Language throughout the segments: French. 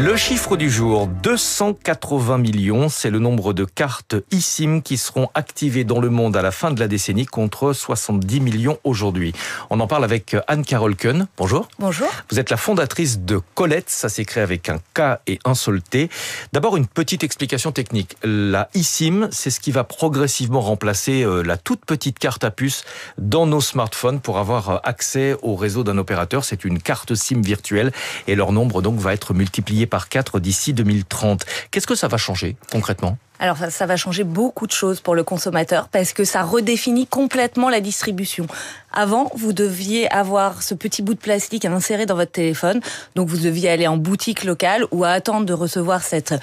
Le chiffre du jour, 280 millions, c'est le nombre de cartes eSIM qui seront activées dans le monde à la fin de la décennie contre 70 millions aujourd'hui. On en parle avec Anne-Carole Keun. Bonjour. Bonjour. Vous êtes la fondatrice de Collect, ça s'écrit avec un K et un seul T. D'abord, une petite explication technique. La eSIM, c'est ce qui va progressivement remplacer la toute petite carte à puce dans nos smartphones pour avoir accès au réseau d'un opérateur. C'est une carte SIM virtuelle et leur nombre donc va être multiplié par 4 d'ici 2030. Qu'est-ce que ça va changer concrètement ? Alors ça va changer beaucoup de choses pour le consommateur parce que ça redéfinit complètement la distribution. Avant, vous deviez avoir ce petit bout de plastique à insérer dans votre téléphone, donc vous deviez aller en boutique locale ou à attendre de recevoir cette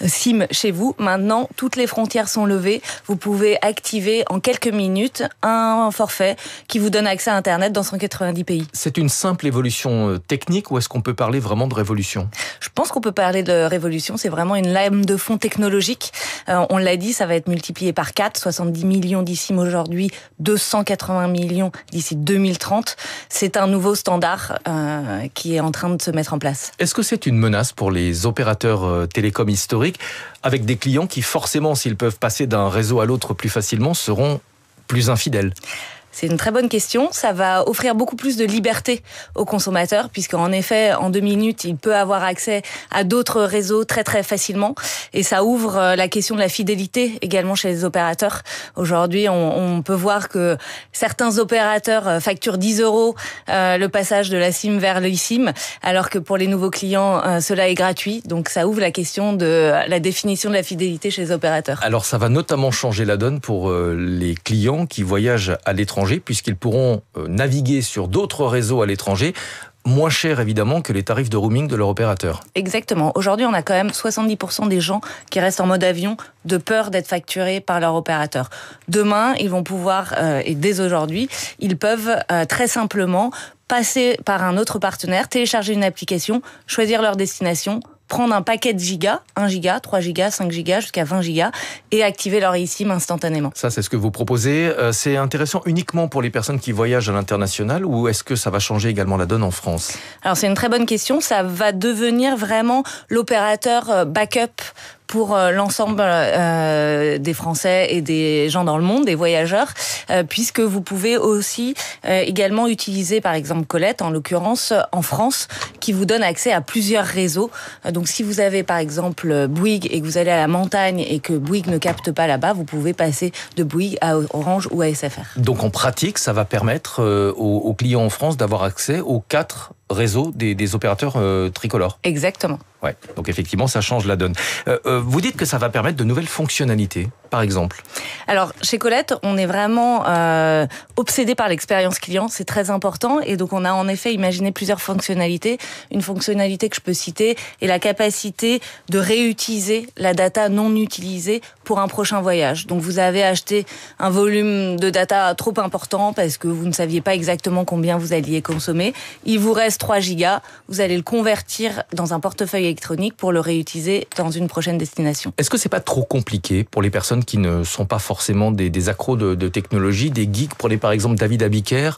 SIM chez vous. Maintenant, toutes les frontières sont levées. Vous pouvez activer en quelques minutes un forfait qui vous donne accès à Internet dans 190 pays. C'est une simple évolution technique ou est-ce qu'on peut parler vraiment de révolution ? Je pense qu'on peut parler de révolution. C'est vraiment une lame de fond technologique. On l'a dit, ça va être multiplié par 4, 70 millions d'eSIM aujourd'hui, 280 millions d'ici 2030. C'est un nouveau standard qui est en train de se mettre en place. Est-ce que c'est une menace pour les opérateurs télécoms historiques avec des clients qui forcément, s'ils peuvent passer d'un réseau à l'autre plus facilement, seront plus infidèles ? C'est une très bonne question. Ça va offrir beaucoup plus de liberté aux consommateurs puisqu'en effet, en 2 minutes, il peut avoir accès à d'autres réseaux très très facilement. Et ça ouvre la question de la fidélité également chez les opérateurs. Aujourd'hui, on peut voir que certains opérateurs facturent 10 € le passage de la SIM vers l'eSIM, alors que pour les nouveaux clients, cela est gratuit. Donc ça ouvre la question de la définition de la fidélité chez les opérateurs. Alors ça va notamment changer la donne pour les clients qui voyagent à l'étranger, puisqu'ils pourront naviguer sur d'autres réseaux à l'étranger, moins cher évidemment que les tarifs de roaming de leur opérateur. Exactement. Aujourd'hui, on a quand même 70% des gens qui restent en mode avion de peur d'être facturés par leur opérateur. Demain, ils vont pouvoir, et dès aujourd'hui, ils peuvent très simplement passer par un autre partenaire, télécharger une application, choisir leur destination, prendre un paquet de gigas, 1 giga, 3 gigas, 5 gigas, jusqu'à 20 gigas, et activer leur eSIM instantanément. Ça, c'est ce que vous proposez. C'est intéressant uniquement pour les personnes qui voyagent à l'international ou est-ce que ça va changer également la donne en France ? Alors, c'est une très bonne question. Ça va devenir vraiment l'opérateur backup pour l'ensemble des Français et des gens dans le monde, des voyageurs, puisque vous pouvez aussi également utiliser par exemple Collect, en l'occurrence en France, qui vous donne accès à plusieurs réseaux. Donc si vous avez par exemple Bouygues et que vous allez à la montagne et que Bouygues ne capte pas là-bas, vous pouvez passer de Bouygues à Orange ou à SFR. Donc en pratique, ça va permettre aux clients en France d'avoir accès aux 4 réseaux des opérateurs tricolores. Exactement. Ouais, donc effectivement, ça change la donne. Vous dites que ça va permettre de nouvelles fonctionnalités, par exemple. Alors, chez Collect, on est vraiment obsédé par l'expérience client, c'est très important. Et donc, on a en effet imaginé plusieurs fonctionnalités. Une fonctionnalité que je peux citer est la capacité de réutiliser la data non utilisée pour un prochain voyage. Donc, vous avez acheté un volume de data trop important parce que vous ne saviez pas exactement combien vous alliez consommer. Il vous reste 3 gigas, vous allez le convertir dans un portefeuille électronique pour le réutiliser dans une prochaine destination. Est-ce que c'est pas trop compliqué pour les personnes qui ne sont pas forcément des accros de technologie, des geeks? Prenez par exemple David Abiker.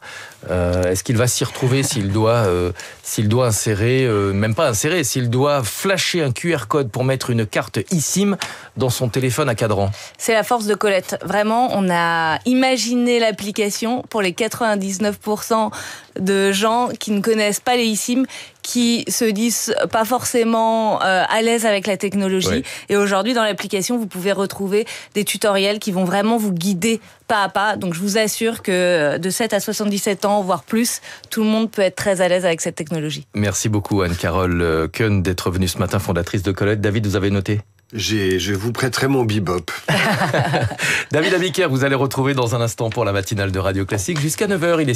Est-ce qu'il va s'y retrouver s'il doit insérer, même pas insérer, s'il doit flasher un QR code pour mettre une carte eSIM dans son téléphone à cadran? C'est la force de Collect. Vraiment, on a imaginé l'application pour les 99% de gens qui ne connaissent pas les eSIM, qui se disent pas forcément à l'aise avec la technologie. Oui. Et aujourd'hui, dans l'application, vous pouvez retrouver des tutoriels qui vont vraiment vous guider pas à pas. Donc, je vous assure que de 7 à 77 ans, voire plus, tout le monde peut être très à l'aise avec cette technologie. Merci beaucoup, Anne-Carole Keun, d'être venue ce matin, fondatrice de Collect. David, vous avez noté ? Je vous prêterai mon bebop. David Abiker, vous allez retrouver dans un instant pour la matinale de Radio Classique jusqu'à 9h. Il est